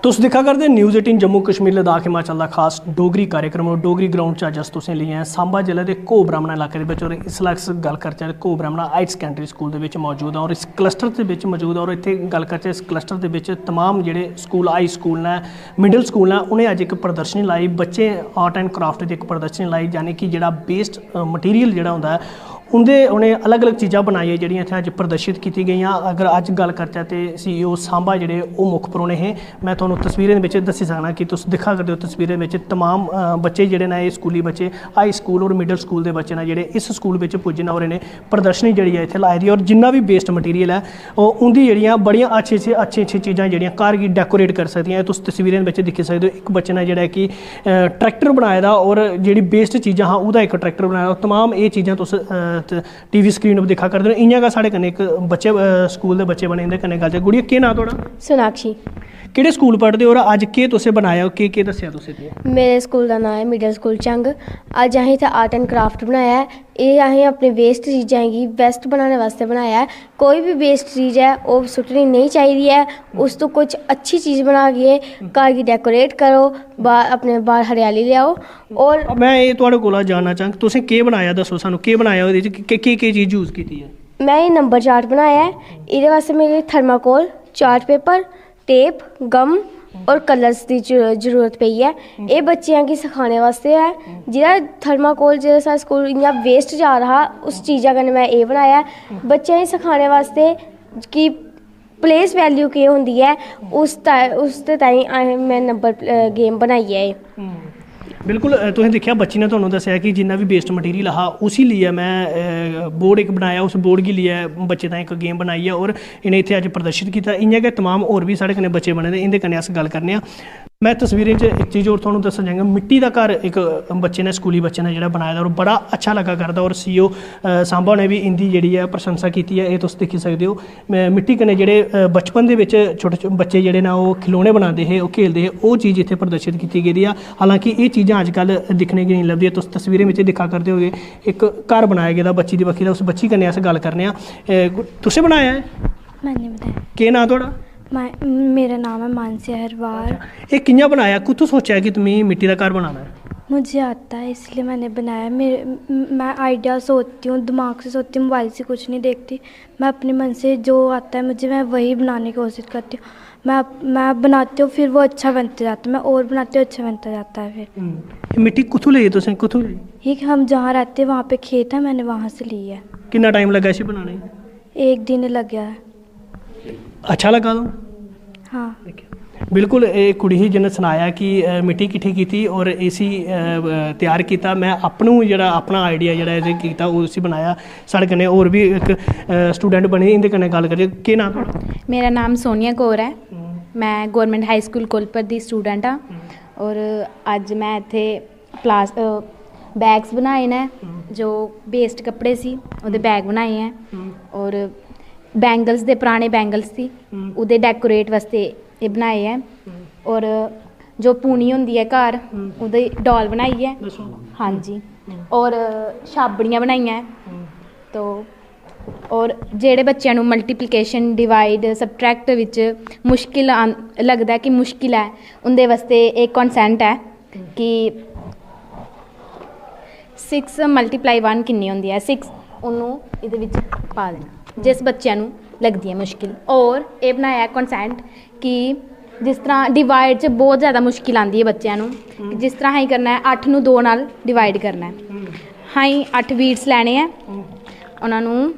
तुस दिक्खा करदे न्यूज़ 18 जम्मू कश्मीर लद्दाख हिमाचल का खास डोगरी कार्यक्रम और डोगरी ग्राउंड च अज्ज अस तुसें लेई आए सांबा जिले के घो ब्राह्मणा इलाके दे और इसलै अस गल करचै घो ब्राह्मणा हायर सकैंडरी स्कूल दे विच मौजूद हां और इस क्लस्टर दे विच मौजूद और इत्थे गल करचै इस क्लस्टर दे विच तमाम जेह्ड़े स्कूल हाई स्कूल ने मिडल स्कूल ने उ'नें अज्ज इक प्रदर्शनी लाई बच्चे आर्ट एंड क्राफ्ट दी इक प्रदर्शनी लाई यानी कि जेह्ड़ा वेस्ट मटीरियल जेह्ड़ा होंदा है उं'दे उ'नें अलग अलग चीज़ां बनाइयै जेह्ड़ियां इत्थै अज्ज प्रदर्शित कीती गेइयां। अगर अज्ज गल करचै ते CEO सांबा जेह्ड़े ओह् मुक्ख परौह्ने हे। मैं तुहानूं तस्वीरें दे बिच दस्सी सकना कि तुस दिक्खा करदे हो तस्वीरें बिच तमाम बच्चे जेह्ड़े ने एह् स्कूली बच्चे हाई स्कूल और मिडल स्कूल दे बच्चे ने जेह्ड़े इस स्कूल बिच पुज्जे न और इ'नें प्रदर्शनी जेह्ड़ी है इत्थै लाई दी और जिन्ना भी वेस्ट मटीरियल है ओह् उं'दी जेह्ड़ियां बड़ियां अच्छी चीज़ां जेह्ड़ियां घर गी डेकोरेट करी सकदियां। तुस तस्वीरें बिच दिक्खी सकदे हो इक बच्चे ने जेह्ड़ा कि ट्रैक्टर बनाए दा और जेह्ड़ी वेस्ट चीज़ां हा ओह्दा इक ट्रैक्टर बनाए दा। तमाम एह् चीज़ां तुस TV स्क्रीन पर दिक्खा करदे हो। इ'यां गै साढ़े कन्नै इक बच्चे स्कूल दे बच्चे बने इंदे कन्नै गल्ल गुड़िया केह् नांऽ थुआढ़ा? सोनाक्षी। केह्ड़े स्कूल पढ़दे हो और अज्ज केह् तुसें बनाया केह् दस्सेआ तुसें इत्थै? मेरे स्कूल का नाम है मिडल स्कूल चंग। अज्ज असें इत्थै आर्ट एंड क्राफ्ट बनाया है। ये असें अपने वेस्ट चीज़ां गी बेस्ट बनाने वास्ते बनाया है। कोई भी वेस्ट चीज़ है वो सुट्टनी नहीं चाहिए है। उस तो कुछ अच्छी चीज़ बना के घर गी डेकोरेट करो, अपने बाहर हरियाली लियाओ। और मैं ये थुआढ़े कोला जानना चाहंग तुसें केह् बनाया दस्सो सानूं केह् बनाया ओह्दे च केह् चीज़ यूज़ कीती है? मैं ये नंबर चार्ट बनाया है। इहदे वास्ते मेरे थर्माकोल, चार्ट पेपर, टेप, गम और कलर्स की जरूरत पई है। ये बच्चों की सिखाने वास्ते है। जेह्ड़ा थर्माकोल जेह्ड़ा साढ़े स्कूल इ'यां वेस्ट जा रहा उस चीज़ा कन्नै मैं ये बनाया बच्चों गी सिखाने वास्ते कि प्लेस वैल्यू केह् होंदी है उसदे ताईं मैं नंबर गेम बनाई है। बिल्कुल तुसें दिक्खेआ बच्ची ने तुहानूं दस्सेआ कि जिन्ना भी वेस्ट मटीरियल हा उसी लेइयै मैं बोर्ड इक बनाया उस बोर्ड गी लेइयै बच्चे ताईं इक गेम बनाई है और इ'नें इत्थै अज्ज प्रदर्शित कीता। इ'यां गै तमाम होर भी साढ़े कन्नै बच्चे बने दे इंदे कन्नै अस गल्ल करने आं। मैं तस्वीरें च एक चीज़ होर तुहानूं दस्सना चाहांगा मिट्टी का घर एक बच्चे ने स्कूली बच्चे ने जेह्ड़ा बनाए दा और बड़ा अच्छा लग्गा करदा और CEO सांबा ने भी इंदी जेह्ड़ी है प्रशंसा कीती है। एह् तुस दिक्खी सकदे हो मिट्टी कन्नै जेह्ड़े बचपन दे बिच छोटे बच्चे जेह्ड़े न ओह् खिलौने बनांदे हे ओह् खेलदे हे ओह् चीज़ इत्थै प्रदर्शित कीती गेदी है। हालांकि एह् चीज़ां अजकल दिक्खने गी नहीं लभदियां। तुस तस्वीरें बिच दिक्खा करदे होगे एक घर बनाया गेदा बच्ची दी बक्खी दा उस बच्ची कन्नै अस गल्ल करने आं। तुसें बनाया है? मैंने बनाया। केह् नांऽ थुआढ़ा? मेरा नाम है मानसिया हरवार। एह् कि'यां बनाया कुत्थूं सोचेआ कि तुम्हें मिट्टी का घर बनाना है? मुझे आता है इसलिए मैंने बनाया। मैं आइडिया सोचती हूँ, दिमाग से सोचती हूँ, मोबाइल से कुछ नहीं देखती। मैं अपने मन से जो आता है मुझे मैं वही बनाने की कोशिश करती हूँ। मैं बनाती हूँ फिर वो अच्छा बनते जाता है। मैं और बनाती हूँ अच्छा बनता जाता है। फिर मिट्टी कुत्थों ली तुसें कुत्थों ली? ये हम जहाँ रहते हैं वहाँ पे खेत है, मैंने वहाँ से ली है। कितना टाइम लगा इसे बनाने? एक दिन लग गया है। अच्छा लगा तो? हाँ बिल्कुल एक कुड़ी ही जिन्हें सुनाया कि मिट्टी किट्ठी की और इसी तैयार किया। मैं अपनों जरा अपना आइडिया जरा इहदे कीता उसी बनाया। साढ़े कन्नै होर भी एक स्टूडेंट बने इंदे कन्नै गल करिए। केह् नाम थुआढ़ा? मेरा नाम सोनिया कौर है। मैं गौरमेंट हाई स्कूल कोलपर दी स्टूडेंट हाँ और अज मैं इत्थे क्लास बैग्स बनाए ने जो वेस्ट कपड़े सी ओहदे बैग बनाए हैं और बैंगल्स दे पुराने बैंगल्स सी उहदे डेकोरेट वास्ते ये बनाए हैं और जो पूनी होंदी है घर उहदी डॉल बनाई है। हाँ जी और छाबड़ियाँ बनाई हैं तो और जेड़े बच्चों को मल्टीप्लिकेशन डिवाइड सबट्रैक्ट विच मुश्किल लगता है कि मुश्किल है उनके वास्ते एक कॉन्सेंट है कि 6 × 1 कितनी होंदी है 6 उन्होंने इहदे विच पा देना जिस बच्चों को लगती है मुश्किल। और ये बनाया कॉन्सेंट कि जिस तरह डिवाइड च बहुत ज़्यादा मुश्किल आती है बच्चों को जिस तरह ही करना है 8 ਨੂੰ 2 ਨਾਲ डिवाइड करना है। हाँ 8 बीट्स लैने हैं उन्होंने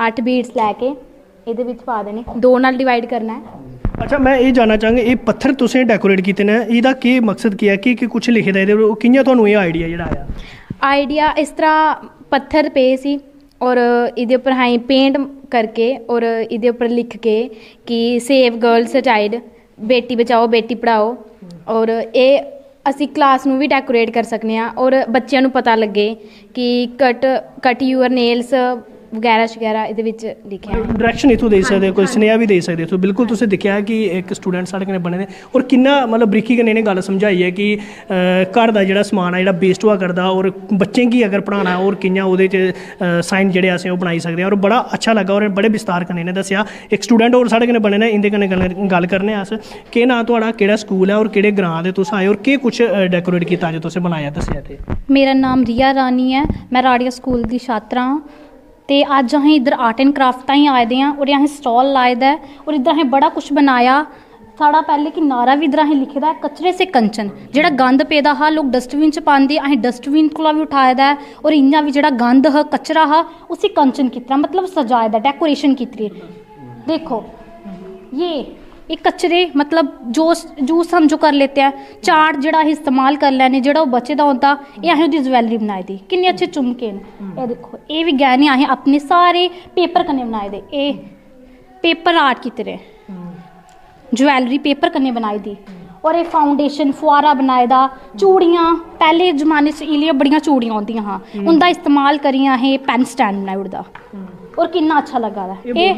8 बीट्स लैके ये पा देने 2 ਨਾਲ डिवाइड करना है। अच्छा मैं ये जानना चाहूँगा ये पत्थर तुसें डेकोरेट किए ने इहदा केह् मकसद क्या है कि कुछ लिखे दा इहदे कि'यां तुहानूं एह् आइडिया जेह्ड़ा आया? आइडिया इस तरह पत्थर पे सी और इहदे उपर हाँ पेंट करके और इहदे उपर लिख के कि save girls child Beti Bachao Beti Padhao और ये असी क्लास नूं भी डेकोरेट कर सकते हैं और बच्चों को पता लगे कि कट यूअर नेल्स ਵਗੈਰਾ ਸ਼ਗੈਰਾ ਇਹਦੇ ਵਿੱਚ ਲਿਖਿਆ ਹੈ। ਡਾਇਰੈਕਸ਼ਨ ਇਥੋਂ ਦੇ ਸਕਦੇ ਹੋ, ਕੋਈ ਸੁਨੇਹਾ ਵੀ ਦੇ ਸਕਦੇ ਹੋ। ਬਿਲਕੁਲ ਤੁਸੀਂ ਦੇਖਿਆ ਕਿ ਇੱਕ ਸਟੂਡੈਂਟ ਸਾਡੇ ਕਨੇ ਬਣੇ ਨੇ ਔਰ ਕਿੰਨਾ मतलब ਬਰੀਕੀ ਕਨੇ ਇਹਨੇ ਗੱਲ ਸਮਝਾਈ ਹੈ ਕਿ घर ਦਾ ਜਿਹੜਾ ਸਮਾਨ ਆ ਜਿਹੜਾ ਵੇਸਟ हुआ करदा और बच्चे गी अगर पढ़ाना और कि'यां ਉਹਦੇ 'ਚ साइन ਜਿਹੜੇ असें ਉਹ बनाई सकदे और बड़ा अच्छा लगा और बड़े विस्तार कन्नै इ'नें दस्सेआ। एक स्टूडेंट और साढ़े कन्नै बने ने, इंदे कन्नै गल करने अस। केह् नांऽ थुआढ़ा, केह्ड़ा स्कूल है और केह्ड़े ग्रां दे तुस आए और केह् कुछ डेकोरेट कीता जो तुसें बनाया दस्सेआ ते? मेरा नाम रिया रानी है, मैं राड़िया स्कूल की छात्रा हाँ। तो अज अं इधर आर्ट एंड क्राफ्ट ताईं आए दे और अं स्टॉल लाए दा है और इधर अं बड़ा कुछ बनाया। साढ़ा पहले कि नारा भी इधर अं लिखे दा है, कचरे से कंचन। जिहड़ा गंद पेदा हा लोग डस्टबिन च पाते, अं डस्टबिन कोला भी उठाए दा है और इ'यां भी जिहड़ा गंद हा कचरा हा उसी कंचन कीता, मतलब सजाए दा, डेकोरेशन कीती। देखो ये कचरे मतलब जूस हम जो कर लेते हैं, चाट जिहड़ा असीं इस्तेमाल कर लैने, जिहड़ा ओह बचे दा होंदा, ये असें ओहदी ज्वैलरी बनाई दी। किन्ने अच्छे झुमके न, ये देखो ये भी गहने असें अपने सारे पेपर कन्नै बनाए दे। ये पेपर आर्ट कीते दे, ज्वैलरी पेपर कन्नै बनाई दी। और ये फाउंडेशन फुआरा बनाए दा। चूड़ियाँ पहले जमाने च इलियां बड़ियां चूड़ियां होंदियां हां, उंदा इस्तेमाल करियै असें पेन स्टैंड बनाई ओड़दा और कितना अच्छा लगा दा। ये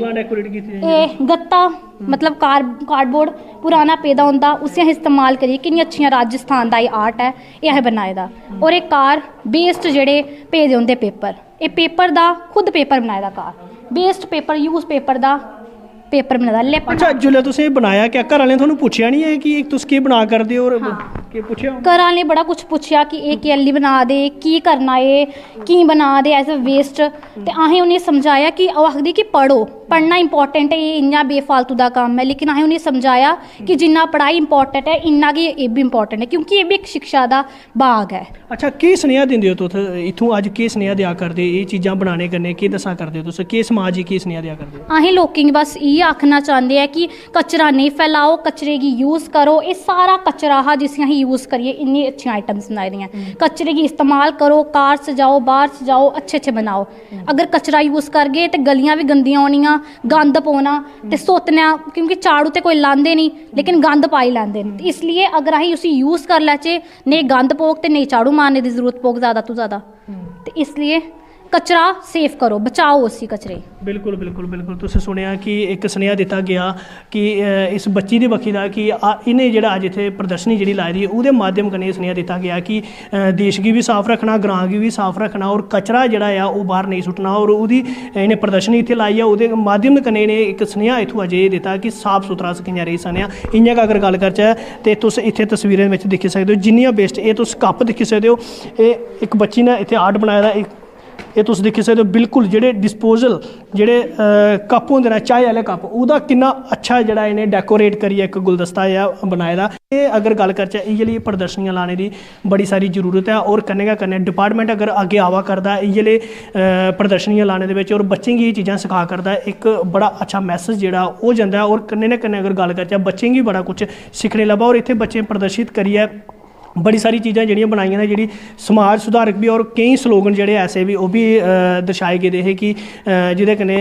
गत्ता मतलब कार्डबोर्ड पुराना पेदा होंदा, उसी असें इस्तेमाल करियै किन्नी अच्छियां राजस्थान दा आर्ट है ये असें बनाए दा। और एक कार वेस्ट जेह्ड़े पेदे होंदे पेपर, ये पेपर दा खुद पेपर बनाए दा, कार वेस्ट पेपर यूज पेपर दा पेपर बनाए दा। लिप अच्छा जिल्लै तुसें बनाया क्या घर आह्लें थुहानूं पुच्छेआ नहीं है कि तुस केह् बना करदे हो और केह् पुच्छेआ? घर आह्लें बड़ा कुछ पुच्छेआ कि एह् कैल्ली बना दे, की करना एह्, की बना दे एज अ वेस्ट। ते असें उ'नेंगी समझाया कि ओह् आखदी कि पढ़ो, पढ़ना इंपॉर्टेंट है, एह् इ'यां बेफालतू दा कम्म है। लेकिन असें उ'नेंगी समझाया कि जिन्ना पढ़ाई इंपॉर्टेंट है इन्ना गै एह् बी इंपॉर्टेंट है, क्योंकि एह् बी इक शिक्षा दा बाग है। अच्छा केह् सनेहा दिंदे हो तुस इत्थूं अज्ज, केह् सनेहा देआ करदे एह् चीज़ां बनाने कन्नै, केह् दस्सा करदे तुस, केह् समाज गी केह् सनेहा देआ करदे? असें लोकें गी बस इ'यै आखना चाहते हैं कि कचरा नहीं फैलाओ, कचरे गी यूज़ करो। ये सारा कचरा हा जिसी असें यूज़ करिए इन्नी अच्छी आइटम्स बनाई दियां। कचरे गी इस्तेमाल करो, कार सजाओ, बाहर सजाओ, अच्छे अच्छे बनाओ। अगर कचरा यूज़ करगे तो गलियां भी गंदियां होनियां, गंद पौना ते सोतना, क्योंकि झाड़ू तो कोई लांदे नहीं लेकिन गंद पाई लैंदे। इसलिए अगर असीं उसी यूज़ कर लैचे, नहीं गंद पोग तो नहीं झाड़ू मारने की जरूरत पोग ज़्यादा तो ज़्यादा। तो इसलिए कचरा सेफ करो, बचाओ उसी कचरे। बिल्कुल बिल्कुल बिल्कुल तुसें सुनेआ कि एक सनेहा दित्ता गया कि इस बच्ची दी बक्खी दा कि इन्हें जेह्ड़ा अज्ज इत्थै प्रदर्शनी जेह्ड़ी लाई दी ओह्दे माध्यम कन्नै सनेहा दित्ता गया कि देश गी बी साफ रखना, ग्रां गी बी साफ रखना और कचरा जेह्ड़ा ऐ ओह् बाहर नहीं सुट्टना। और ओह्दी इ'नें प्रदर्शनी इत्थै लाई ऐ, ओह्दे माध्यम कन्नै इ'नें इक सनेहा इत्थूं अज्ज एह् दित्ता कि साफ सुथरा अस कि'यां रेही सकने आं। इ'यां गै अगर गल्ल करचै ते तुस इत्थै तस्वीरें बिच दिक्खी सकदे हो जिन्नियां बेस्ट, एह् तुस कप दिक्खी सकदे हो, एह् इक बच्ची ने इत्थै आर्ट बनाए दा। ये तुस दिक्खी सकदे हो बिल्कुल जेह्ड़े डिस्पोजल जेह्ड़े कप होंदे न, चाय आह्ले कप, ओह्दा किन्ना अच्छा जेह्ड़ा इ'नें डेकोरेट करियै इक गुलदस्ता जेहा बनाए दा। एह् अगर गल्ल करचै इ'यै लेई प्रदर्शनियां लाने दी बड़ी सारी जरूरत है और कन्नै गै कन्नै डिपार्टमेंट अगर अग्गें आवा करदा इ'यै लेई प्रदर्शनियां लाने दे बिच और बच्चें गी एह् चीज़ां सखा करदा, इक बड़ा अच्छा मैसेज जेह्ड़ा ओह् जंदा है। और कन्नै ना कन्नै अगर गल्ल करचै बच्चें गी बड़ा कुछ सिक्खने लब्भा और इत्थै बच्चें प्रदर्शित करियै बड़ी सारी चीज़ां जेह्ड़ियां बनाइयां ने, जेह्ड़ी समाज सुधारक भी और केईं स्लोगन जेह्ड़े ऐसे भी ओह् बी दर्शाए गेदे हे कि जेह्दे कन्नै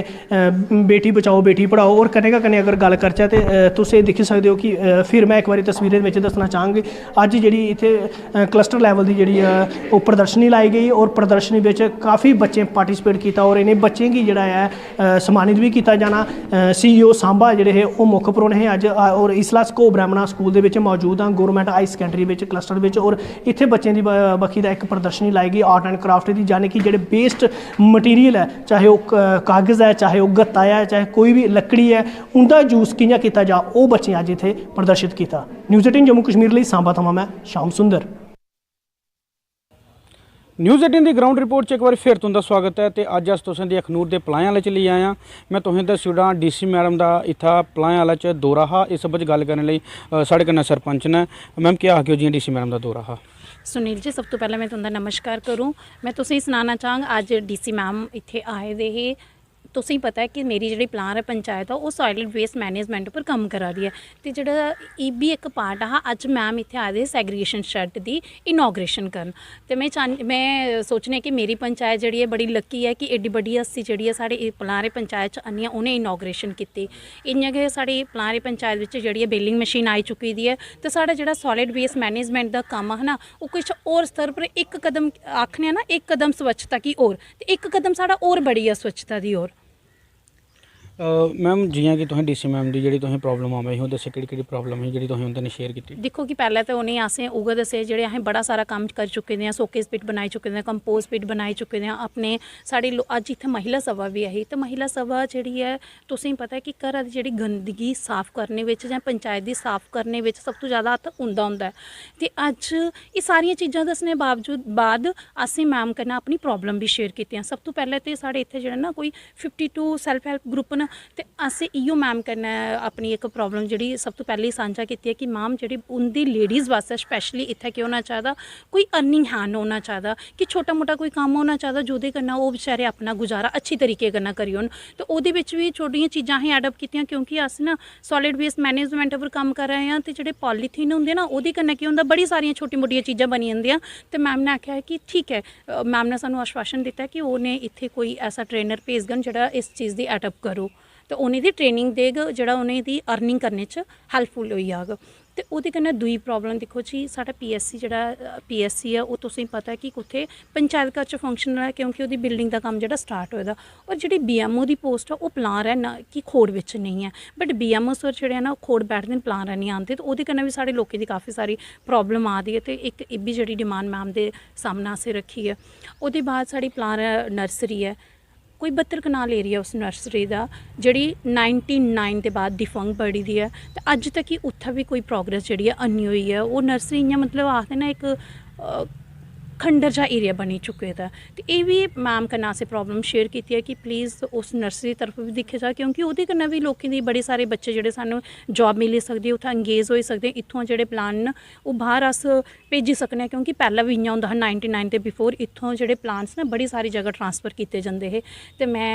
बेटी बचाओ बेटी पढ़ाओ। और कन्नै गै कन्नै अगर गल्ल करचै ते तुस एह् दिक्खी सकदे हो कि फिर मैं इक बारी तस्वीरें बिच दस्सना चाहांगी अज्ज जेह्ड़ी इत्थै क्लस्टर लैवल दी जेह्ड़ी ओह् प्रदर्शनी लाई गेई और प्रदर्शनी बिच काफ़ी बच्चें पार्टिसिपेट कीता और इ'नें बच्चें गी जेह्ड़ा ऐ सम्मानित भी कीता जाना। CEO सांबा जेह्ड़े हे ओह् मुक्ख परौह्ने हे अज्ज और इसलै अस घो ब्राह्मणा स्कूल दे बिच मौजूद आं, गौरमेंट हाई सकैंडरी बिच क्लस्टर बिच। और इत्थे बच्चें दी बक्खी दा इक प्रदर्शनी लाई गई आर्ट एंड क्राफ्ट दी, यानी कि जेह्ड़े वेस्ट मटीरियल है, चाहे ओह् कागज़ है, चाहे ओह् गत्ता है, चाहे कोई भी लकड़ी है, उंदा यूज़ कि'यां कीता जा ओह् बच्चें अज्ज इत्थे प्रदर्शित कीता। न्यूज़ 18 जम्मू कश्मीर लेई सांबा थमां मैं श्याम सुंदर। न्यूज़ 18 की ग्राउंड रिपोर्ट एक बार फिर तुंदा स्वागत है। तो अज अस तुसें दी अखनूर के पलाएं आह्ले च लेई आया। मैं तुसें दस्सी ओड़ां DC मैडम का इत्थै पलाएं आह्ले च दौरा हा। इस सब्ब च गल्ल करने लई साढ़े कन्नै सरपंच ने। मैम क्या आखियो जियां DC मैडम का दौरा हा? सुनील जी, सब तो पहले मैं तुंदा नमस्कार करूँ। मैं तुसेंगी सनाना चाहांग अज DC मैम इत्थे आए दे हे ਤੁਸੀਂ ਪਤਾ ਹੈ ਕਿ ਮੇਰੀ ਜਿਹੜੀ ਪਲਾਨ ਹੈ ਪੰਚਾਇਤ ਆ ਉਹ ਸੋਲਿਡ ਵੇਸਟ ਮੈਨੇਜਮੈਂਟ ਉੱਪਰ ਕੰਮ ਕਰਾ ਰਹੀ ਹੈ ਤੇ ਜਿਹੜਾ ਇਹ ਵੀ ਇੱਕ ਪਾਰਟ ਆ ਅੱਜ ਮੈਮ ਇੱਥੇ ਆਏ ਦੇ ਸੈਗਰੀਗੇਸ਼ਨ ਸ਼ੈਡ ਦੀ ਇਨੋਗ੍ਰੇਸ਼ਨ ਕਰਨ ਤੇ ਮੈਂ ਸੋਚਨੇ ਕਿ ਮੇਰੀ ਪੰਚਾਇਤ ਜਿਹੜੀ ਹੈ ਬੜੀ ਲੱਕੀ ਹੈ ਕਿ ਏਡੀ ਵੱਡੀ ਹਸਤੀ ਜਿਹੜੀ ਹੈ ਸਾਡੇ ਪਲਾਰੇ ਪੰਚਾਇਤ ਚ ਆਨੀ ਉਹਨੇ ਇਨੋਗ੍ਰੇਸ਼ਨ ਕੀਤੀ ਇੰਨੀਆਂ ਕਿ ਸਾਡੀ ਪਲਾਰੇ ਪੰਚਾਇਤ ਵਿੱਚ ਜਿਹੜੀ ਹੈ ਬੇਲਿੰਗ ਮਸ਼ੀਨ ਆਈ ਚੁੱਕੀ ਦੀ ਹੈ ਤੇ ਸਾਡਾ ਜਿਹੜਾ ਸੋਲਿਡ ਵੇਸਟ ਮੈਨੇਜਮੈਂਟ ਦਾ ਕੰਮ ਹੈ ਨਾ ਉਹ ਕੁਝ ਹੋਰ ਸਤਰ ਪਰ ਇੱਕ ਕਦਮ ਆਖਨੇ ਨਾ ਇੱਕ ਕਦਮ ਸਵੱਛਤਾ ਕੀ ਹੋਰ ਤੇ ਇੱਕ ਕਦਮ ਸਾਡਾ ਹੋਰ ਬੜੀ ਹੈ ਸਵੱਛਤਾ ਦੀ ਹੋਰ मैम जियां कि तुसें डीसी मैम दी जेह्ड़ी तुसें प्रॉब्लम आवे ही दस्से केह्ड़ी प्रॉब्लम ही जेह्ड़ी तुसें उं'दे ने शेयर कीती देखो कि पहले तो उन्हें असें उ'ऐ दस्से जेह्ड़े असें बड़ा सारा कम्म कर चुके दे आं सोकेस पिट बनाई चुके दे आं कंपोज पिट बनाई चुके दे आं अपने साढ़े अज्ज इत्थै महिला सभा भी आई ते महिला सभा जेह्ड़ी ऐ तुसें पता है कि घरा दी जेह्ड़ी गंदगी साफ करने विच जां पंचायत दी साफ करने विच सब तो ज़्यादा हत्थ उं'दा होंदा है ते अज्ज एह् सारियां चीज़ां दस्सने बाद असें मैम कन्नै अपनी प्रॉब्लम भी शेयर कीतियां सब तो पहले ते साढ़े इत्थै जेह्ड़ा ना कोई 52 सैल्फ हैल्प ग्रुप न ते असें इयो मैम कन्नै अपनी एक प्रॉब्लम जेह्ड़ी सब तो पैह्ले सांझा कीती है कि मैम जेह्ड़ी उं'दी लेडीज़ वास्ते स्पैशली इत्थै केह् होना चाहिदा कोई अर्निंग हैंड होना चाहिदा कि छोटा मोटा कोई कम्म होना चाहिदा जोह्दे कन्नै ओह् बेचारे अपना गुजारा अच्छी तरीके कन्नै करी होन ते ओह्दे बिच भी छोटियां चीज़ां असें एडअप कीतियां क्योंकि अस ना सॉलिड वेस्ट मैनेजमेंट उप्पर कम्म कर रहे आं ते जेह्ड़े पॉलीथीन होंदे ना ओह्दे कन्नै केह् होंदा बड़ी सारियां छोटी मोटियां चीज़ां बनी जंदियां ते मैम ने आखेआ कि ठीक है मैम ने सानूं आश्वासन दित्ता कि उ'नें इत्थै कोई ऐसा ट्रेनर भेजगन जेह्ड़ा इस चीज़ दी एडअप करो तो उ'नें दी ट्रेनिंग देग जेह्ड़ा उ'नें दी अर्निंग करने च हैल्पफुल होई जाग ते ओह्दे कन्नै दूई प्रॉब्लम दिक्खो जी साढ़ा PSC जेह्ड़ा PSC है ओह् तुसें पता है कि कुत्थै पंचायत घर च फंक्शनल है क्योंकि ओह्दी बिल्डिंग दा कम्म जेह्ड़ा स्टार्ट होए दा और जेह्ड़ी BMO दी पोस्ट है ओह् पलार है ना कि खोड़ बिच नहीं है बट BMO सर जेह्ड़े ना खोड़ बैठदे न पलार नहीं आंदे ते ओह्दे कन्नै भी साढ़े लोकें दी काफ़ी सारी प्रॉब्लम आ दी है ते इक एह् बी जेह्ड़ी डिमांड मैम दे सामने असें रखी है ओह्दे बाद साढ़ी पलार नर्सरी है कोई 72 कनाल एरिया उस नर्सरी का जी 99 के बाद डिफंग बड़ी दी है तो अज तक ही उत्थे भी कोई प्रोग्रेस जी अन्नी हुई है वो नर्सरी इं मतलब आखते ना एक खंडर जा एरिया बनी चुके दा ते ये भी मैम कन्नै असें प्रॉब्लम शेयर की है कि प्लीज़ उस नर्सरी तरफ भी दिक्खे जा क्योंकि वो कन्नै भी लोगों की बड़े सारे बच्चे जेह्ड़े सानूं जॉब मिली सकदी उत्थै अंगेज होई सकदे इत्थुआं जेह्ड़े प्लान न ओह् बाहर अस भेजी सकने आं क्योंकि पैह्लें भी इ'यां होंदा हा 99 दे बिफोर इत्थुआं जेह्ड़े प्लान्स न बड़ी सारी जगह ट्रांसफर कीते जंदे हे ते मैं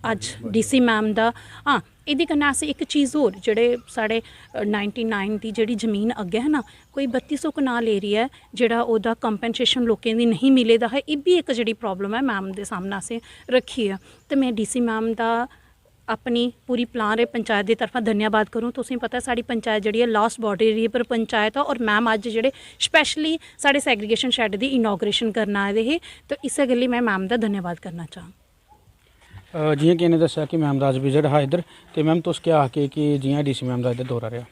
अज DC मैम दा हाँ एह्दे कन्नै अस एक चीज़ होर जेह्ड़े साढ़े 99 दी जेह्ड़ी ज़मीन अग्गें है ना कोई 3200 कनाल एरिया है जेह्ड़ा ओह्दा कंपनसेशन लोकें दी नहीं मिले दा है एह् बी इक जेह्ड़ी प्रॉब्लम है मैम दे सामने असें रखी है ते मैं DC मैम दा अपनी पूरी पलारे पंचायत की तरफा धन्यवाद करूँ तुसें पता है साड़ी पंचायत जी लास्ट बॉर्डर एरिया पर पंचायत है और मैम अज जेह्ड़े स्पैशली साढ़े सैग्रीगेशन शैड की इनोग्रेशन करन आए दे हे तो इस्सै गल्ली मैं मैम का धन्यवाद करना चाहां जियां कि इन्हें दस्सेआ कि मैम दा अज विजिट हा इधर ते मैम तुस क्या आखे कि जियां DC मैम दा इधर दौरा रहा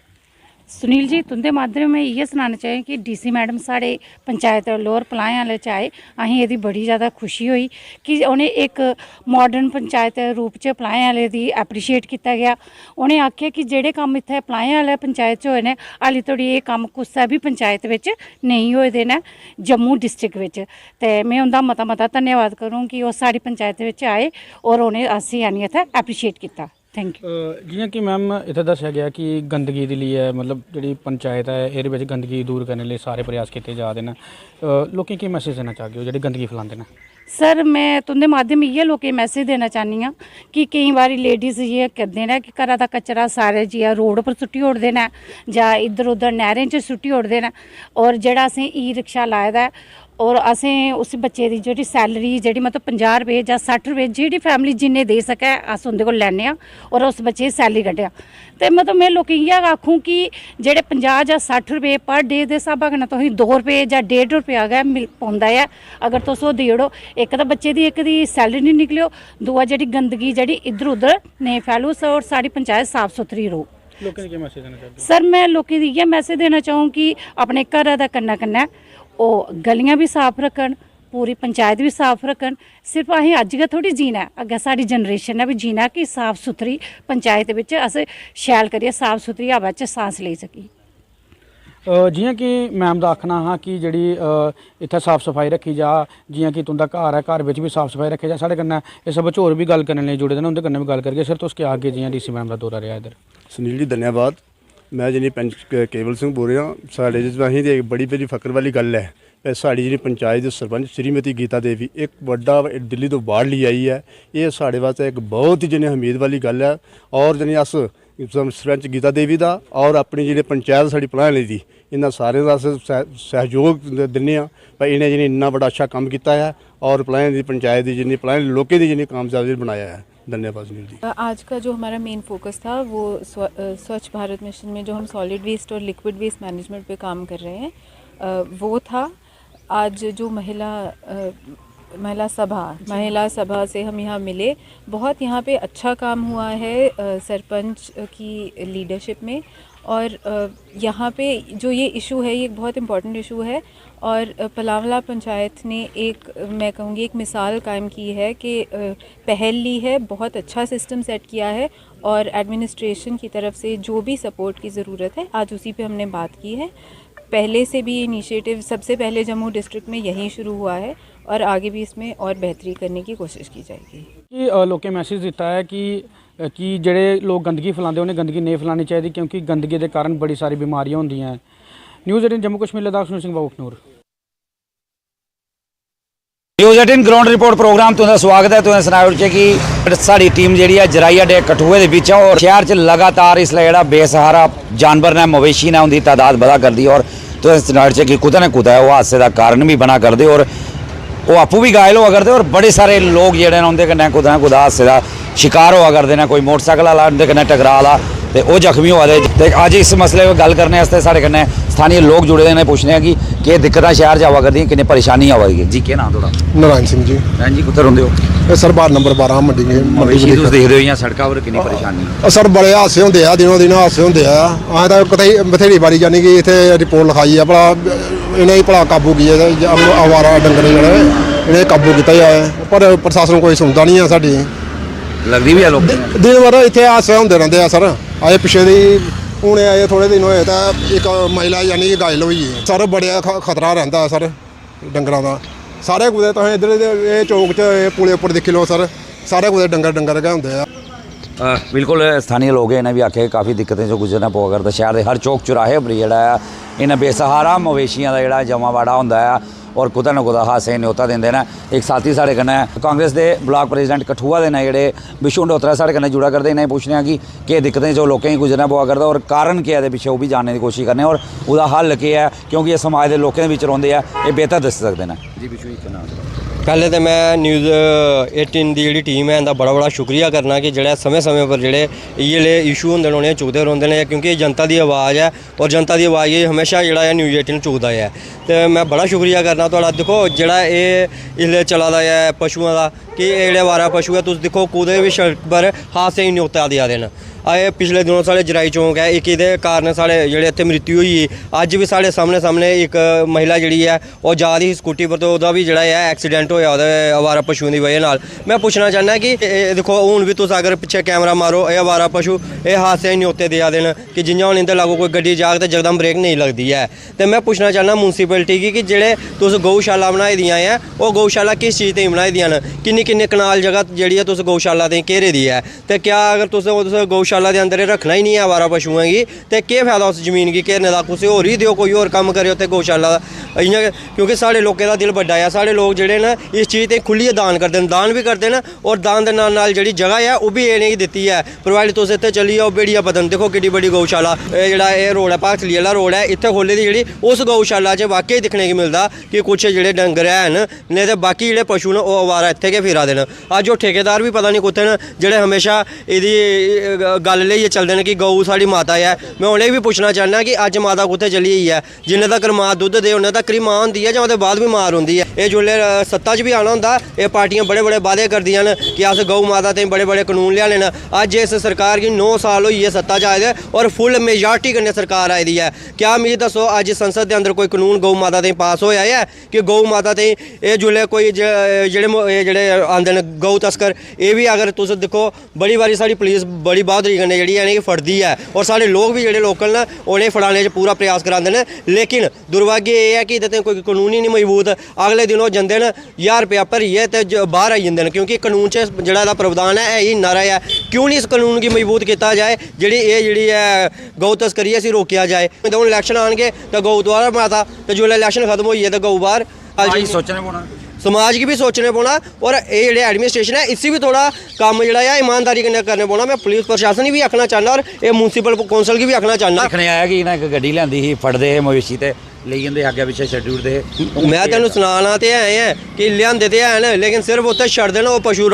सुनील जी तुंदे माध्यम में इयै सनाना चाहिए कि DC मैडम साढ़े पंचायत लोअर पलाएं आह्ले च आए असें एह्दी बड़ी ज़्यादा खुशी होई कि उ'नें एक मॉडर्न पंचायत रूप च पलाएं आह्ले दी एप्रीशिएट किया गया उ'नें आखेआ कि जेह्ड़े कम्म इत्थै पलाएं आह्ले पंचायत च होए ने हाली धोड़ी एह् कम्म कुसै भी पंचायत बिच नेईं होए दे न जम्मू डिस्ट्रिक्ट बिच ते मैं उं'दा मता मता धन्यवाद करूं कि ओह् साढ़ी पंचायत बिच आए और उ'नें असें आनियै इत्थै एप्रीशिएट कीता थैंक यू जियां कि मैम इत्थै दस्सेआ गया कि गंदगी दे लिए मतलब जेह्ड़ी पंचायत है एह्दे बिच गंदगी दूर करने लिए सारे प्रयास किए जा रहे हैं लोकें गी मैसेज देना चाहगे हो जेह्ड़े गंदगी फैलांदे न सर मैं तुंदे माध्यम इयै लोकें मैसेज देना चाहनी आं कि केईं बारी लेडीज़ ये करदे न कि घरा दा कचरा सारे जि'यां रोड पर सुट्टी ओड़दे न जां इधर उधर नैह्रें च सुट्टी ओड़दे न और जेह्ड़ा असें ई-रिक्शा लाए दा ऐ और असें उस बच्चे दी जेह्ड़ी सैलरी जेह्ड़ी मतलब 50 रुपये जां 60 रुपये जेह्ड़ी फैमिली जिन्ने देई सकै अस उं'दे कोल लैन्ने आं और उस बच्चे दी सैलरी कड्ढेआ ते मतलब में लोकें गी इ'यै आखूं कि जेह्ड़े 50 जां 60 रुपये पर डे दे स्हाबा कन्नै तुसें 2 रुपये जां 1.5 रुपया गै पौंदा ऐ अगर तुस ओह् देई ओड़ो इक तां बच्चे दी इक दी सैलरी निं निकलेओ दूआ जेह्ड़ी गंदगी जेह्ड़ी इद्धर उद्धर नेईं फैलू और साढ़ी पंचायत साफ सुथरी रौह् लोकें गी मैसेज देना चाहगे सर मैं लोकें गी इ'यै मैसेज देना चाहूँ कि अपने घरै दा कन्नै कन्नै ओह् गलियां भी साफ रखन पूरी पंचायत भी साफ रखन सिर्फ असें अज्ज गै थोड़ी जीना है अग्गें साढ़ी जनरेशन ने भी जीना कि साफ सुथरी पंचायत बिच अस शैल करियै साफ सुथरी हवा च सांस लेई सकी जियां कि मैम दा आखना हा कि जेह्ड़ी इत्थै साफ सफाई रखी जा जियां कि तुंदा घर है घर बिच भी साफ सफाई रखी जा साढ़े कन्नै इस बिच होर भी गल्ल करने लेई जुड़े दे न उं'दे कन्नै भी गल्ल करगे सर तुस क्या आखगे जियां DC मैम दा दौरा रेहा इधर सुनील जी धन्यवाद मैं जिन्नी पंच केवल सिंह बोल रहा साढ़े असें ते बड़ी बड़ी फकर वाली गल है ਸਾਡੀ ਜਿਹੜੀ ਪੰਚਾਇਤ ਦੇ ਸਰਪੰਚ ਸ਼੍ਰੀਮਤੀ ਗੀਤਾ ਦੇਵੀ ਇੱਕ ਵੱਡਾ ਦਿੱਲੀ ਤੋਂ ਬਾਹਰ ਲਈ ਆਈ ਹੈ। ਇਹ ਸਾਡੇ ਵਾਸਤੇ ਇੱਕ ਬਹੁਤ ਹੀ ਜਿਹਨੇ ਹਮੀਦ ਵਾਲੀ ਗੱਲ ਹੈ। ਔਰ ਜਿਹਨੇ ਅਸ ਸਰਪੰਚ ਗੀਤਾ ਦੇਵੀ ਦਾ ਔਰ ਆਪਣੀ ਜਿਹੜੀ ਪੰਚਾਇਤ ਸਾਡੀ ਪਲਾਣ ਲਈ ਦੀ ਇਹਨਾਂ ਸਾਰਿਆਂ ਦਾ ਸਹਿਯੋਗ ਦਿੰਦੇ ਹਾਂ ਭਾਈ ਇਹਨੇ ਜਿਹਨੇ ਇੰਨਾ ਵੱਡਾ ਅੱਛਾ ਕੰਮ ਕੀਤਾ है और पलायन की पंचायत की जिन्नी पलायन लोगों की जिन्नी कामयाबी बनाया है। धन्यवाद सुनील जी। आज का जो हमारा मेन फोकस था वो स्वच्छ भारत मिशन में जो हम सॉलिड वेस्ट और लिक्विड वेस्ट मैनेजमेंट पे काम कर रहे हैं वो था। आज जो महिला सभा से हम यहाँ मिले, बहुत यहाँ पे अच्छा काम हुआ है सरपंच की लीडरशिप में। और यहाँ पे जो ये इशू है ये एक बहुत इम्पॉर्टेंट इशू है और पलावला पंचायत ने एक मैं कहूँगी एक मिसाल कायम की है कि पहल ली है, बहुत अच्छा सिस्टम सेट किया है और एडमिनिस्ट्रेशन की तरफ से जो भी सपोर्ट की ज़रूरत है आज उसी पे हमने बात की है। पहले से भी इनिशिएटिव सबसे पहले जम्मू डिस्ट्रिक्ट में यहीं शुरू हुआ है और आगे भी इसमें और बेहतरी करने की कोशिश की जाएगी। लोगों मैसेज दिता है कि ਜਿਹੜੇ ਲੋਕ ਗੰਦਗੀ ਫੈਲਾਉਂਦੇ ਉਹਨੇ ਗੰਦਗੀ ਨਹੀਂ ਫੈਲਾਉਣੀ ਚਾਹੀਦੀ ਕਿਉਂਕਿ ਗੰਦਗੀ ਦੇ ਕਾਰਨ ਬੜੀ ਸਾਰੀ ਬਿਮਾਰੀਆਂ ਹੁੰਦੀਆਂ। ਨਿਊਜ਼ 18 ਜੰਮੂ ਕਸ਼ਮੀਰ ਲਦਾਖ ਸੁਨੀਲ ਸਿੰਘ ਬਾਬੂਖਨੂਰ। न्यूज़ 18 ग्राउंड रिपोर्ट प्रोग्राम तुंदा स्वागत है। तुसें सनाया उच्चे कि साड़ी टीम जी है जराई अड्डे कठुए के बिच और शहर च लगातार इसलिए जोड़ा बेसहारा जानवर ने मवेशी ने उनकी तादाद बड़ा कर दी और तुसें सनाया उच्चे कि कुदै ना कुदै वो हादसे का कारण भी बना करते और वो आपू भी घायल हुआ करते और बड़े सारे लोग जोड़े उनके कन्नै कुदै ना कुदै हादसे का शिकार हुआ करते हैं। कोई मोटरसाइकिल वाला उनके कन्नै टकरा ला तो वो जख्मी हुआ दे। अज इस मसले पर गल करने साढ़े कन्नै स्थानीय लोग जुड़े हैं, पूछने कि केह् दिक्कतां शहर च आवा करदियां, किन्नी परेशानी आवा दी जी। केह् नाम थोड़ा? नारायण सिंह जी। नारायण जी कुत्थे रौंदे हो? सर बार नंबर 12 मंडी मवेशी तुस देखदे हो इ'यां सड़कां पर किन्नी परेशानी? सर बड़े हादसे होंदे आ, दिनों दिन हादसे होंदे आ। असें तां कतई बथेरी बारी जानी कि इत्थे रिपोर्ट लिखाई है भला इ'नें भला काबू कीए आवारा डंगर जेह्ड़े इ'नें काबू कीता जाए पर प्रशासन कोई सुनदा नहीं है साडी। लगदी भी है लोग दिन भर इत्थे हादसे होंदे रहिंदे आ सर। अजें पिच्छे दी हुणे आए थोड़े दिन होए तां इक महिला यानी कि घायल होई है सर। बड़ा खतरा रहिंदा सर डंगरां दा। सारे कुदै तुसें इद्धर एह् चौक च पुले उप्पर दिक्खी लो सर, सारे कुदै डंगर गै होंदे आ। बिल्कुल स्थानीय लोग इन्हें भी आखे काफ़ी दिक्कतें जो गुजरना पवा करता। शहर के हर चौक चौराहे पर जोड़ा इन्हें बेसहारा मवेशियों का जोड़ा जमावाड़ा होंदा है और कुदै ना कुदै हादसे न्योता देंदे न। एक साथी साढ़े कन्नै कांग्रेस के ब्लॉक प्रेजिडेंट कठुआ दे ने जेह्ड़े विशु डोत्रा साढ़े कन्नै जुड़ा करदे। इन्हें पुच्छने कि केह् दिक्कतें जो लोकें गी गुजरना पवा करदा और कारण केह् है पिछे वो भी जानने की कोशिश करने और उसदा हल केह् है क्योंकि ये समाज के लोगों के बिच रौंदे आ, ये बेहतर दस सकते हैं जी। विशु पहले तो मैं न्यूज़ 18 की जी टीम है इनका बड़ा बड़ा शुक्रिया करना कि जो समय समय पर जोड़े ये इशू होंगे उन्हें चुकते रौंदे ने क्योंकि जनता की आवाज़ है और जनता की आवाज़ ये हमेशा जोड़ा है न्यूज़ 18 चुकता है। तो मैं बड़ा शुक्रिया करना थोड़ा। देखो जोड़ा ये इसलिए चला दा है पशुओं का कि ये अवारा पशु है तुम देखो कुदै भी सड़क पर हादसे ही न्योता दिया देन। आए पिछले दिनों साढ़े जराई चौंक है एक ये कारण साढ़े जेह्ड़े इत्थे मृत्यु हुई। अज भी साढ़े सामने एक महिला जी है वो जा रही स्कूटी पर तो वह भी जोड़ा है एक्सीडेंट होया अवारा पशुओं की वजह नाल। मैं पूछना चाहना कि देखो हूँ भी तुस अगर पिछे कैमरा मारो ये अवारा पशु ये हादसे न्योते देआ देन कि जियां हूँ इंदे लागू कोई गड्डी जाग तो जकदम ब्रेक नहीं लगती है। तो मैं पूछना चाहना म्यूनसिपैलिटी की कि जेह्ड़े तुस गौशाला बनाई दियां हैं वो गौशाला किस चीज़ ताईं बनाई दियां न, किन्नी कनाल जगह जेह्ड़ी है तुस गौशाला ताईं घेरे दी है। तो क्या अगर तुस गौशाला के अंदर रखना ही नहीं है आवारा पशुओं की तो केह् फायदा उस जमीन की घेरने का? कुछ होर ही दिओ, कोई होर कम्म करेओ उत्थे गौशाला दा। इ'यां क्योंकि साढ़े लोगों का दिल बड्डा है, साढ़े लोग जेह्ड़े न इस चीज़ ते खुल्लियै दान करते हैं, दान भी करते हैं और दान के नाल जेह्ड़ी जगह है वो भी इ'नें गी दित्ती है। प्रोवाइड तुस इत्थे चली जाओ बेड़िया पतन देखो किड्डी बड़ी गौशाला जेह्ड़ा एह् रोड है भागतली आह्ला रोड है इत्थे खोल्ली दी जेह्ड़ी उस गौशाला च वाकई दिक्खने गी मिलदा कि कुछ जेह्ड़े डंगर हैन नेईं ते बाकी जेह्ड़े पशु न ओह् अवारा इत्थे गै फिरा दे न। अज्ज ओह् ठेकेदार भी पता नहीं कुत्थे न जेह्ड़े हमेशा एह्दी गल्ल लेइयै चलदे न कि गौ साड़ी माता है। मैं उ'नेंगी भी पुच्छना चाहना कि अज्ज माता कुत्थे चली गेई है? जिन्ने तक्कर मां दुद्ध दे उन्ने तक्कर ही मां होंदी है जां ओह्दे बाद भी मां होंदी है। एह् जोल्लै सत्ता च भी आना होंदा एह् पार्टियां बड़े बड़े वादे करदियां न कि अस गौ माता ताईं बड़े बड़े कानून लेआने न। अज्ज इस सरकार गी 9 साल होई गे सत्ता च आए दे और फुल मेजॉरिटी कन्नै सरकार आई दी है। क्या मिगी दस्सो अज्ज संसद के अंदर कोई कानून गौ माता ताईं पास होया है कि गौ माता ताईं एह् जोल्लै कोई जेह्ड़े आंदे न गौ तस्कर एह् भी अगर तुस दिक्खो बड़ी बारी साढ़ी पुलिस बड़ी बहादुरी कन्नै जेह्ड़ी इ'नेंगी फड़दी है और साढ़े लोग भी जेह्ड़े लोकल न उ'नेंगी फड़ाने च पूरा प्रयास करांदे न। लेकिन दुर्भाग्य एह् है कि इहदे कोई कानून ही नहीं मजबूत। अगले दिन वो जंदे न 1000 रुपया भरिए ते बाहर आई जंदे न, क्योंकि कानून च जिहड़ा इहदा प्रावधान है ही नारा है। क्यों नहीं इस कानून की मजबूत किया जाए जिहड़ी है गौ तस्करी इसी रोकिया जाए। हूँ इलैक्शन आने तो गौ द्वारा माता, तो जो इलैक्शन खत्म हो तो गौ बाहर। सोचने पौना, समाज की भी सोचने पौना, और ये जेह्ड़े एडमिनिस्ट्रेशन है इसी भी थोड़ा कम्म जेह्ड़ा है ईमानदारी कन्नै करने पौना। मैं पुलिस प्रशासन की भी आखना चाहना और ये म्यूनसिपल कौंसल की भी आखना चाहना। दिक्खने आया कि इन्हें एक गड्डी लियांदी ही, फड़दे हे मवेशी ते लेई जंदे अग्गे पिच्छे छड्डी ओड़दे हे। मैं तेन सुनाना तो है कि लियांदे तो है, लेकिन सिर्फ उत्थे छड्डदे न वो पशु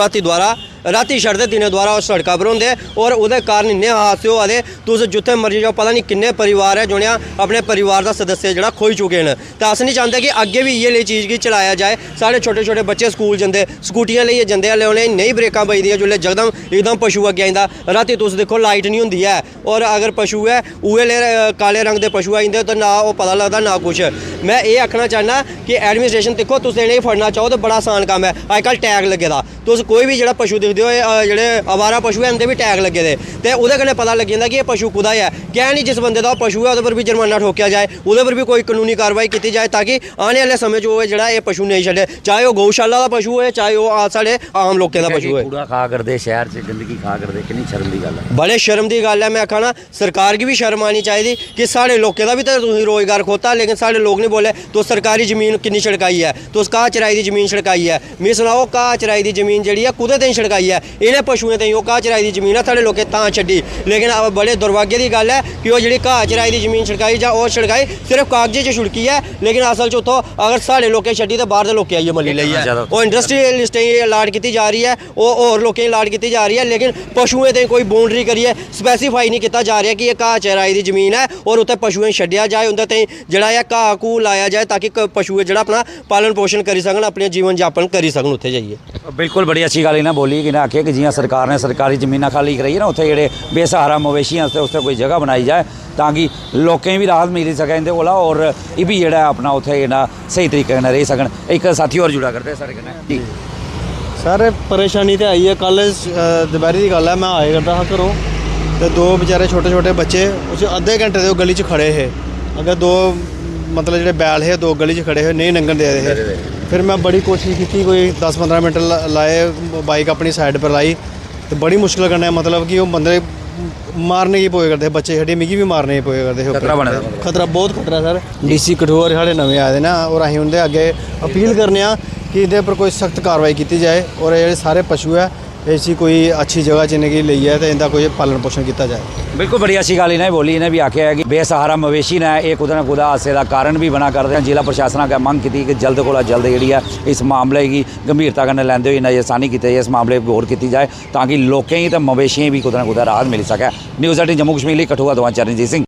राती छड्डदे, दिनें द्वारा उस सड़का पर होंदे, और उहदे कारण इन्ने हादसे होआ दे। तुस जित्थे मर्जी जाओ, पता नहीं किन्ने परिवार है जिन्हें अपने परिवार का सदस्य जेह्ड़ा खोई चुके हैं। तो अस नहीं चाहते कि अग्गे भी इयै चीज़ गी चलाया जाए। साढ़े छोटे छोटे बच्चे स्कूल जंदे, स्कूटियां लेइयै जंदे, हल्ले उ'नें नेईं ब्रेकां बजदियां, जिसलै जकदम एकदम पशु अग्गे आई जंदा। राती तुस दिक्खो लाइट नहीं होंदी है, और अगर पशु है उ'ऐ काले रंग के पशु आई जंदे तो ना वो पता लगता ना कुछ। मैं ये आखना चाहना कि एडमिनिस्ट्रेशन दिक्खो, तुस इ'नेंगी फड़ना चाहो तो बड़ा आसान कम्म है। अजकल टैग लगे दा, तुस कोई भी जेह्ड़ा पशु दिखदे हो, जेह्ड़े आवारा पशु है उं'दे भी टैग लगे दे, ते ओह्दे कन्नै पता लगी जंदा कि ये पशु कुदा है। क्या नहीं जिस बंदे दा पशु है ओह्दे पर भी जुर्माना ठोकिया जाए, ओह्दे पर भी कोई कानूनी कार्रवाई की जाए, ताकि आने आह्ले समय च जेह्ड़ा ये पशु नहीं छड्डे, चाहे वो गौशाला का पशु है, चाहे वो साढ़े आम लोकें का पशु है। कूड़ा खा करदे, शहर च गंदगी खा करदे, किन्नी शर्म दी गल्ल है। बड़े शर्म की गल है। मैं आखा ना सरकार की भी शर्म आनी चाहिए कि साढ़े लोकें का भी तो तुसीं रोजगार खोता, लेकिन साढ़े लोग नहीं बोले। तो सरकारी जमीन किन्नी छिड़काई है, तुस घाह चराई दी जमीन छिड़काई है, मिगी सनाओ घाह चराई दी जमीन जी है कुदे ताईं छिड़काई है? इन्हें पशुएं ताईं घाह चराई दी जमीन है, साढ़े लोकें तां छड्डी। लेकिन बड़े दुर्भाग्य की गल है कि वो जी घाह चराई दी जमीन छिड़काई जां ओह् छिड़काई सिर्फ कागज़े च छुड़की है, लेकिन असल च उत्थों अगर साढ़े लोकें छड्डी तो बाहर दे लोकें आइयै मल्ली लेई है। वो इंडस्ट्रीयलिस्टें गी अलाट की जा रही है, वो होर लोकें गी अलाट की जा रही है, लेकिन पशुएं ताईं कोई बाउंड्री करियै स्पैसीफाई नहीं किया जा रहा कि ये घाह चराई दी जमीन है और उत्थे पशुएं छड्डिया जाए, उंदे ताईं जेह्ड़ा है घाह घूह लाया जाए, ताकि पशु जेह्ड़ा अपना पालन पोषण करी सकन, अपने जीवन यापन करी सकन उत्थे जाइए। बिल्कुल बड़ी अच्छी गल इन्हें बोली कि इन्हें आखे कि जियां सरकार ने सरकारी जमीनां खाली कराई ना, उत्थे जेह्ड़े बेसहारा मवेशियां आस्तै उसते कोई जगह बनाई जाए ताकि लोकें भी राहत मिली सके इंदे कोला, और ये भी जेह्ड़ा अपना उत्थे जेह्ड़ा सही तरीके कन्नै रेही सकन। एक साथी होर जुड़ा करदे साढ़े कन्नै जी। सर परेशानी तो आई है, कल दपैह्री की गल है, मैं आए करता हा घरों तो दो बेचारे छोटे छोटे बच्चे उस अद्धे घंटे दे गली च खड़े हे, अगर दो मतलब जेह्ड़े बैल हे दो गली च खड़े हे, नहीं लंघन दे रहे हे। फिर मैं बड़ी कोशिश की, कोई 10-15 मिनट लाए, बाइक अपनी साइड पर लाई, तो बड़ी मुश्किल कन्नै मतलब कि वो बंदे मारने की पोए करते बच्चे छड्डे, मिगी भी मारने की पोए करते। खतरा बहुत खतरा सर। DC कठुआ साढ़े नमें आए दे ना, और असीं उंदे अग्गे अपील करने कि इहदे पर कोई सख्त कार्रवाई की जाए, और जेह्ड़े सारे पशु है इसी कोई अच्छी जगह च इन्हें लेई जाए, तो इनका कोई पालन पोषण किया जाए। बिल्कुल बड़ी अच्छी गल इन्हें बोली। इन्हें भी आख्या है कि बेसहारा मवेशी ने एक कुदै ना कुदै हादसे का कारण भी बना करते हैं। जिला प्रशासन अगर मंग की कि जल्द को जल्द जी है इस मामले की गंभीरता कन्नै लैंदे होई नज़रसानी की जाए, इस मामले पर गौर की जाए ताकि लोकें तो मवेशियें भी कुदै ना कुदै राहत मिल सके। न्यूज़ 18 जम्मू कश्मीर लिए कठुआ तो चरणजीत सिंह।